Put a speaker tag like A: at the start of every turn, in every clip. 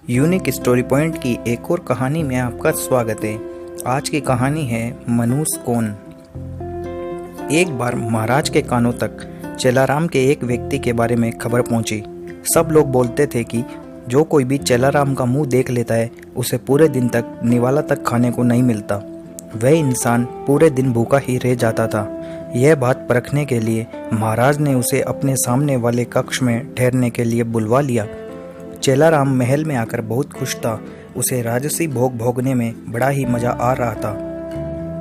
A: Unique story point की एक और कहानी में आपका स्वागत है। आज की कहानी है मनुष्य कौन। एक बार महाराज के कानों तक चेलाराम के एक व्यक्ति के बारे में खबर पहुंची। सब लोग बोलते थे कि जो कोई भी चेलाराम का मुंह देख लेता है उसे पूरे दिन तक निवाला तक खाने को नहीं मिलता। वह इंसान पूरे दिन भूखा ही रह जाता था। यह बात परखने के लिए महाराज ने उसे अपने सामने वाले कक्ष में ठहरने के लिए बुलवा लिया। चेलाराम महल में आकर बहुत खुश था। उसे राजसी भोग भोगने में बड़ा ही मजा आ रहा था।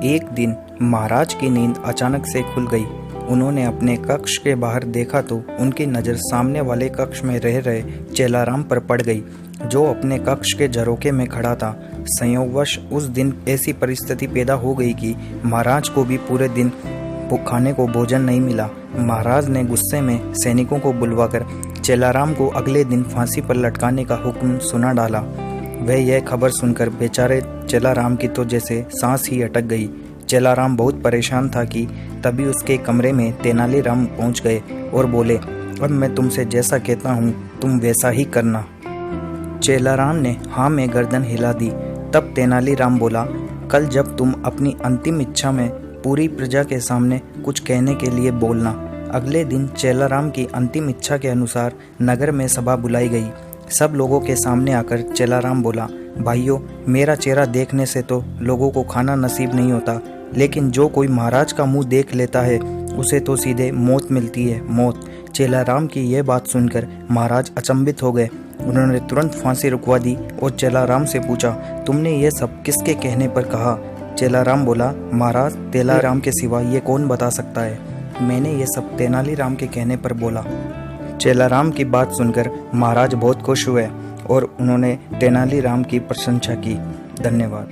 A: एक दिन महाराज की नींद अचानक से खुल गई। उन्होंने अपने कक्ष के बाहर देखा तो उनकी नज़र सामने वाले कक्ष में रह रहे चेलाराम पर पड़ गई, जो अपने कक्ष के झरोखे में खड़ा था। संयोगवश उस दिन ऐसी परिस्थिति पैदा हो गई कि महाराज को भी पूरे दिन खाने को भोजन नहीं मिला। महाराज ने गुस्से में सैनिकों को बुलवाकर चेलाराम को अगले दिन फांसी पर लटकाने का हुक्म सुना डाला। वह यह खबर सुनकर बेचारे चेलाराम की तो जैसे सांस ही अटक गई। चेलाराम बहुत परेशान था कि तभी उसके कमरे में तेनालीराम पहुंच गए और बोले, अब मैं तुमसे जैसा कहता हूँ तुम वैसा ही करना। चेलाराम ने हाँ में गर्दन हिला दी। तब तेनालीराम बोला, कल जब तुम अपनी अंतिम इच्छा में पूरी प्रजा के सामने कुछ कहने के लिए बोलना। अगले दिन चेलाराम की अंतिम इच्छा के अनुसार नगर में सभा बुलाई गई। सब लोगों के सामने आकर चेलाराम बोला, भाइयों, मेरा चेहरा देखने से तो लोगों को खाना नसीब नहीं होता, लेकिन जो कोई महाराज का मुंह देख लेता है उसे तो सीधे मौत मिलती है, मौत। चेलाराम की यह बात सुनकर महाराज अचंभित हो गए। उन्होंने तुरंत फांसी रुकवा दी और चेलाराम से पूछा, तुमने ये सब किसके कहने पर कहा? चेलाराम बोला, महाराज, तेलाराम के सिवा ये कौन बता सकता है? मैंने ये सब तेनालीराम के कहने पर बोला। चेलाराम की बात सुनकर महाराज बहुत खुश हुए और उन्होंने तेनालीराम की प्रशंसा की। धन्यवाद।